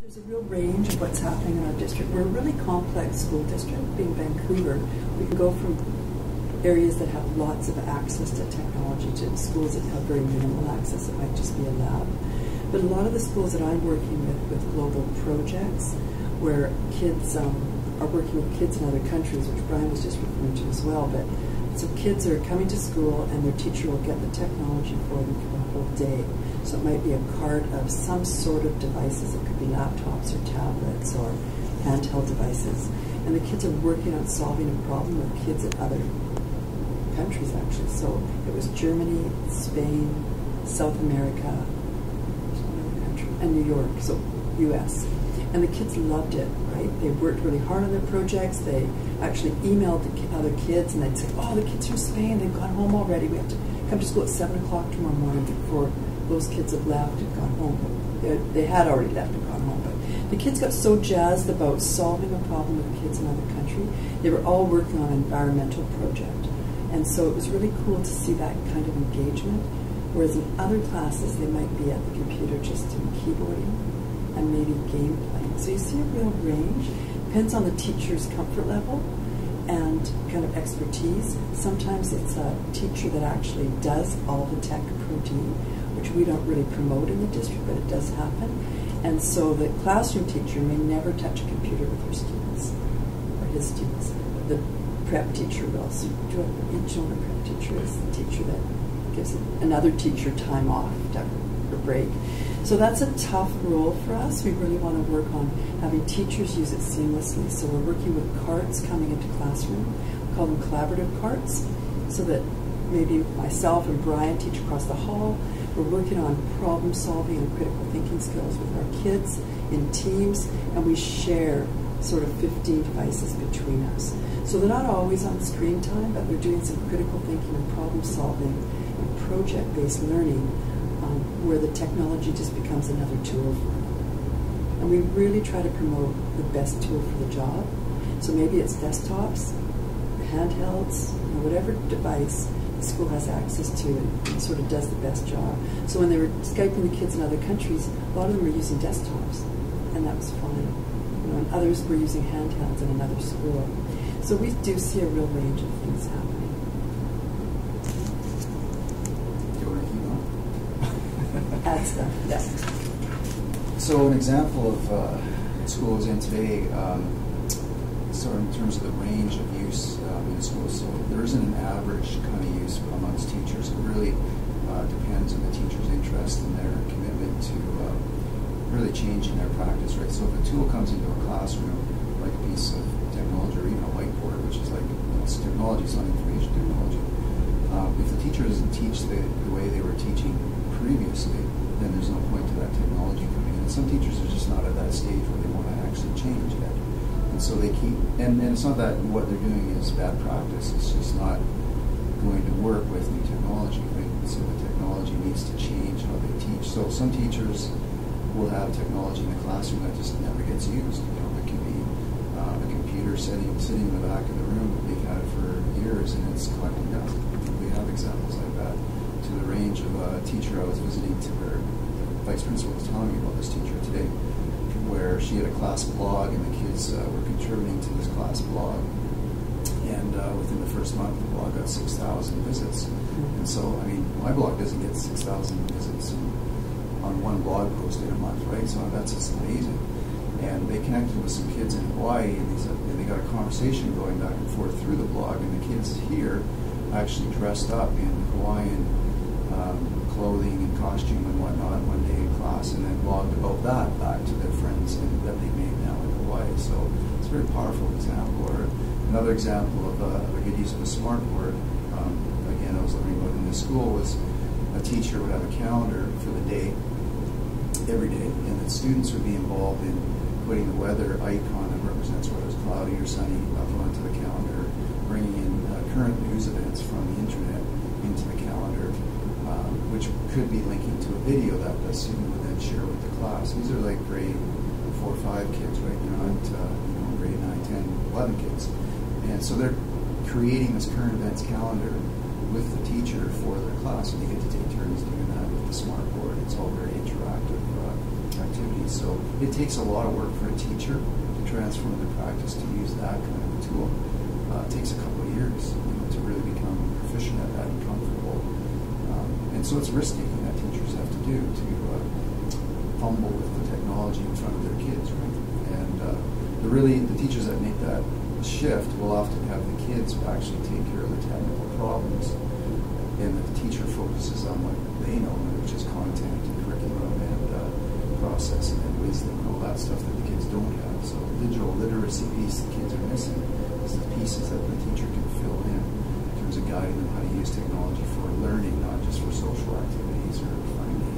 There's a real range of what's happening in our district. We're a really complex school district, being Vancouver. We can go from areas that have lots of access to technology to schools that have very minimal access. It might just be a lab. But a lot of the schools that I'm working with global projects, where kids are working with kids in other countries, which Brian was just referring to as well. But so kids are coming to school and their teacher will get the technology for them for a whole day. So it might be a cart of some sort of devices. It could be laptops or tablets or handheld devices. And the kids are working on solving a problem with kids in other countries, actually. So it was Germany, Spain, South America, another country, and New York, so US. And the kids loved it, right? They worked really hard on their projects. They actually emailed the other kids and they'd say, oh, the kids from Spain, they've gone home already. We have to come to school at 7 o'clock tomorrow morning before those kids have left and gone home. They had already left and gone home. But the kids got so jazzed about solving a problem with kids in another country. They were all working on an environmental project. And so it was really cool to see that kind of engagement. Whereas in other classes, they might be at the computer just doing keyboarding and maybe game playing. So you see a real range. Depends on the teacher's comfort level and kind of expertise. Sometimes it's a teacher that actually does all the tech pro D, which we don't really promote in the district, but it does happen. And so the classroom teacher may never touch a computer with her students or his students. The prep teacher will. So each one of the prep teacher is the teacher that gives another teacher time off to have a break. So that's a tough role for us. We really want to work on having teachers use it seamlessly. So we're working with carts coming into classroom. We call them collaborative carts, so that maybe myself and Brian teach across the hall. We're working on problem solving and critical thinking skills with our kids in teams, and we share sort of 15 devices between us. So they're not always on screen time, but we're doing some critical thinking and problem solving and project-based learning, where the technology just becomes another tool for them. And we really try to promote the best tool for the job. So maybe it's desktops, handhelds, whatever device the school has access to and sort of does the best job. So when they were Skyping the kids in other countries, a lot of them were using desktops, and that was fine. And others were using handhelds in another school. So we do see a real range of things happening. Add stuff, yeah. So an example of school I was in today, sort of in terms of the range of use in schools. So there isn't an average kind of use amongst teachers. It really depends on the teacher's interest and their commitment to really changing their practice, right? So if a tool comes into a classroom, like a piece of technology or even a whiteboard, which is like, it's technology, it's not information technology. If the teacher doesn't teach the way they were teaching previously, then there's no point to that technology coming in. And some teachers are just not at that stage where they want to actually change yet. And so they keep, and it's not that what they're doing is bad practice, it's just not going to work with new technology, right? So the technology needs to change how they teach. So some teachers will have technology in the classroom that just never gets used. You know, it can be a computer sitting in the back of the room that they've had for years and it's collecting dust. We have examples like that. To the range of a teacher I was visiting, to where the vice principal was telling me about this teacher today, where she had a class blog and the kids were contributing to this class blog, and within the first month the blog got 6,000 visits. And so, I mean, my blog doesn't get 6,000 visits on one blog post in a month, right? So that's just amazing. And they connected with some kids in Hawaii, and they got a conversation going back and forth through the blog, and the kids here actually dressed up in Hawaiian clothing and costume and whatnot one day in class, and then blogged about that back to their friends that they made now in Hawaii. So it's a very powerful example. Or another example of a good use of a smartboard, again, I was learning about in this school, was a teacher would have a calendar for the day, every day, and the students would be involved in putting the weather icon that represents whether it's cloudy or sunny up onto the calendar, bringing in current news events from the internet into the calendar, which could be linking to a video that the student would then share with the class. These are like grade 4 or 5 kids, right? They're not grade 9, 10, 11 kids. And so they're creating this current events calendar with the teacher for their class, and they get to take turns doing that with the smartboard. It's all very interactive activity. activities. So it takes a lot of work for a teacher to transform their practice to use that kind of a tool. It takes a couple of years, to really become proficient at that and comfortable. And so it's risk-taking that teachers have to do to fumble with the technology in front of their kids, right? And the teachers that make that shift will often have the kids actually take care of the technical problems, and the teacher focuses on what they know, which is content and curriculum and processing and wisdom and all that stuff that the kids don't have. So the digital literacy piece the kids are missing is the pieces that the teacher can fill in terms of guiding them how to use technology for learning, not just for social activities or finding